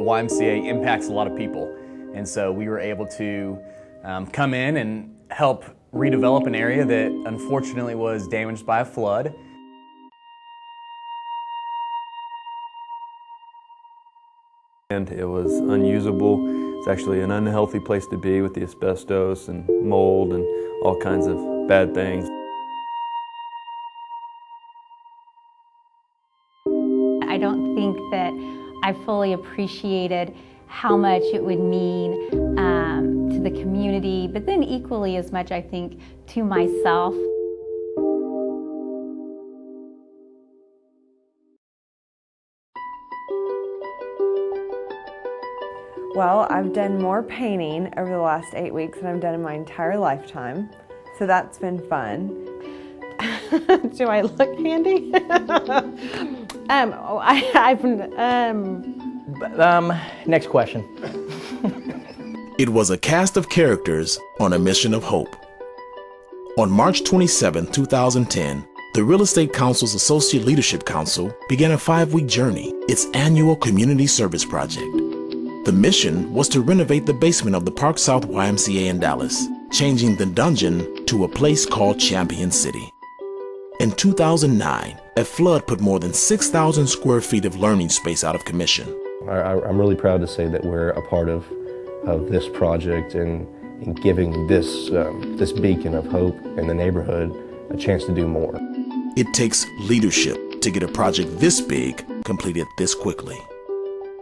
YMCA impacts a lot of people. And so we were able to come in and help redevelop an area that unfortunately was damaged by a flood. And it was unusable. It's actually an unhealthy place to be with the asbestos and mold and all kinds of bad things. I don't think that I fully appreciated how much it would mean to the community, but then equally as much, I think, to myself. Well, I've done more painting over the last 8 weeks than I've done in my entire lifetime, so that's been fun. Do I look handy? Next question. It was a cast of characters on a mission of hope. On March 27, 2010, the Real Estate Council's Associate Leadership Council began a 5-week journey, its annual community service project. The mission was to renovate the basement of the Park South YMCA in Dallas, changing the dungeon to a place called Champion City. In 2009, a flood put more than 6,000 square feet of learning space out of commission. I'm really proud to say that we're a part of this project and giving this beacon of hope in the neighborhood a chance to do more. It takes leadership to get a project this big completed this quickly.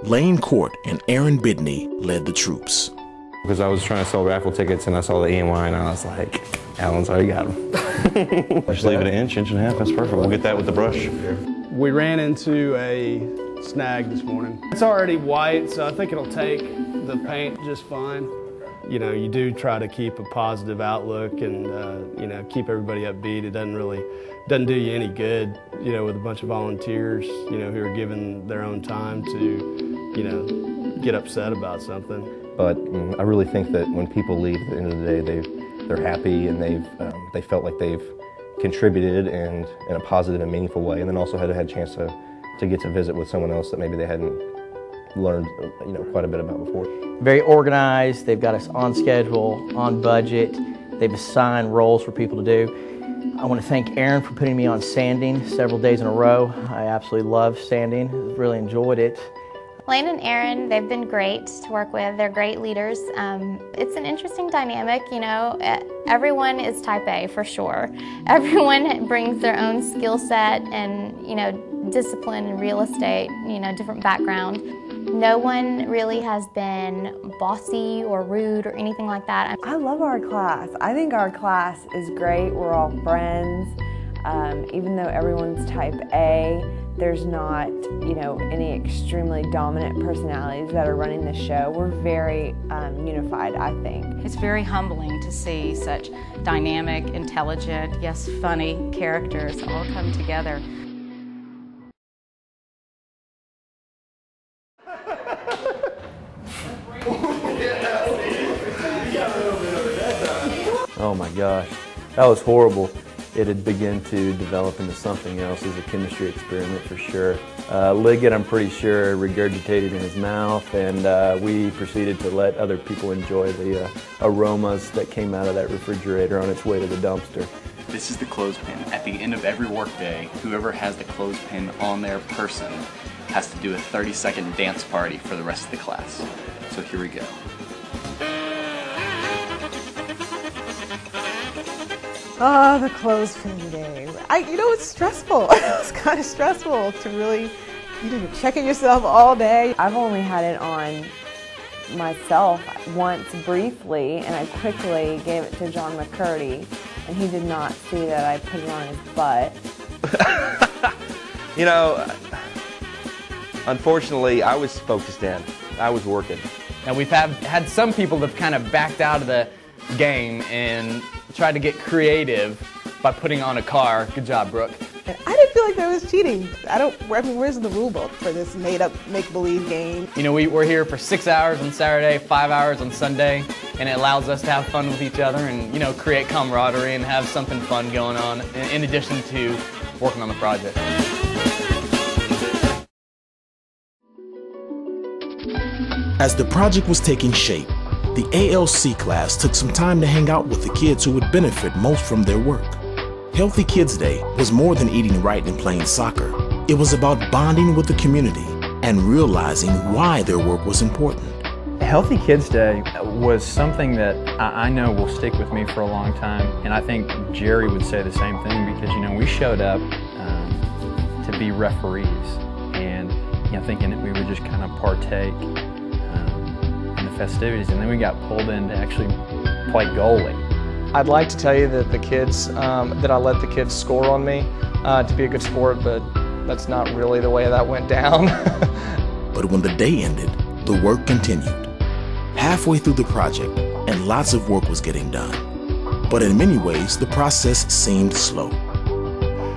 Lane Court and Aaron Bidney led the troops. Because I was trying to sell raffle tickets and I saw the ENY and I was like, Alan's already got them. Just leave it an inch and a half, that's perfect. We'll get that with the brush. We ran into a snag this morning. It's already white, so I think it'll take the paint just fine. You know, you do try to keep a positive outlook and, you know, keep everybody upbeat. It doesn't do you any good, you know, with a bunch of volunteers, you know, who are giving their own time to, you know, get upset about something. But I really think that when people leave at the end of the day, they're happy and they felt like they've contributed and in a positive and meaningful way, and then also had a chance to get to visit with someone else that maybe they hadn't learned, you know, quite a bit about before. Very organized. They've got us on schedule, on budget. They've assigned roles for people to do. I want to thank Aaron for putting me on sanding several days in a row. I absolutely love sanding. Really enjoyed it. Lane and Aaron, they've been great to work with. They're great leaders. It's an interesting dynamic, you know. Everyone is type A for sure. Everyone brings their own skill set and, you know, discipline in real estate, you know, different background. No one really has been bossy or rude or anything like that. I love our class. I think our class is great. We're all friends. Even though everyone's type A, there's not, you know, any extremely dominant personalities that are running the show. We're very unified, I think. It's very humbling to see such dynamic, intelligent, yes, funny characters all come together. Oh my gosh, that was horrible. It had begun to develop into something else as a chemistry experiment for sure. Liggett, I'm pretty sure, regurgitated in his mouth, and we proceeded to let other people enjoy the aromas that came out of that refrigerator on its way to the dumpster. This is the clothespin. At the end of every workday, whoever has the clothespin on their person has to do a 30-second dance party for the rest of the class. So here we go. Oh, the clothespin game. You know, it's stressful. It's kind of stressful to really, you know, checking yourself all day. I've only had it on myself once briefly, and I quickly gave it to John McCurdy, and he did not see that I put it on his butt. You know, unfortunately, I was focused in. I was working. And we've had some people that have kind of backed out of the game and tried to get creative by putting on a car. Good job, Brooke. And I didn't feel like there was cheating. I mean, where's the rule book for this made-up, make-believe game? You know, we're here for 6 hours on Saturday, 5 hours on Sunday, and it allows us to have fun with each other and, you know, create camaraderie and have something fun going on in addition to working on the project. As the project was taking shape, the ALC class took some time to hang out with the kids who would benefit most from their work. Healthy Kids Day was more than eating right and playing soccer. It was about bonding with the community and realizing why their work was important. Healthy Kids Day was something that I know will stick with me for a long time, and I think Jerry would say the same thing, because we showed up to be referees, and thinking that we would just kind of partake in the festivities, and then we got pulled in to actually play goalie. I'd like to tell you that the kids, that I let the kids score on me to be a good sport, but that's not really the way that went down. But when the day ended, the work continued. Halfway through the project, and lots of work was getting done. But in many ways, the process seemed slow.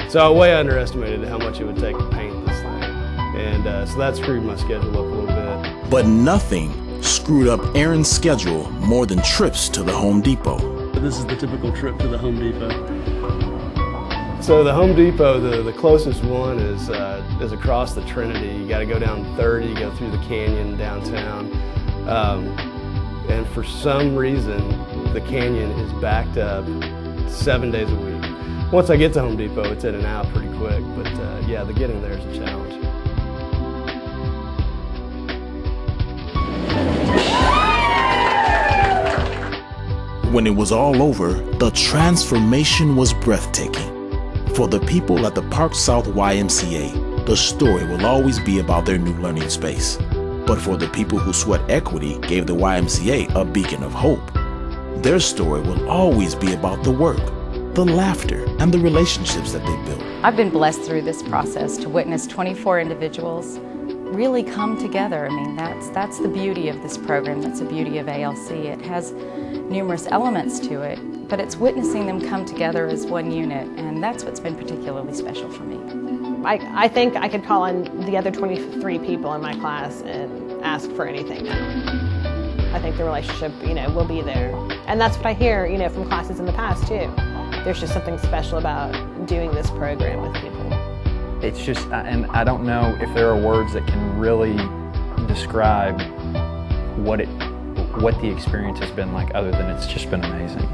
So I way underestimated how much it would take to paint this thing. And so that screwed my schedule up a little bit. But nothing screwed up Aaron's schedule more than trips to the Home Depot. This is the typical trip to the Home Depot. So the Home Depot, the closest one is across the Trinity. You got to go down 30, go through the canyon downtown. And for some reason, the canyon is backed up 7 days a week. Once I get to Home Depot, it's in and out pretty quick, but yeah, the getting there is a challenge. When it was all over, the transformation was breathtaking. For the people at the Park South YMCA, the story will always be about their new learning space. But for the people who Sweat Equity gave the YMCA a beacon of hope, their story will always be about the work, the laughter, and the relationships that they built. I've been blessed through this process to witness 24 individuals really come together. I mean, that's the beauty of this program. That's the beauty of ALC. It has numerous elements to it, but it's witnessing them come together as one unit, and that's what's been particularly special for me. I think I could call on the other 23 people in my class and ask for anything now. I think the relationship, will be there. And that's what I hear, from classes in the past too. There's just something special about doing this program with people. It's just, and I don't know if there are words that can really describe what the experience has been like, other than it's just been amazing.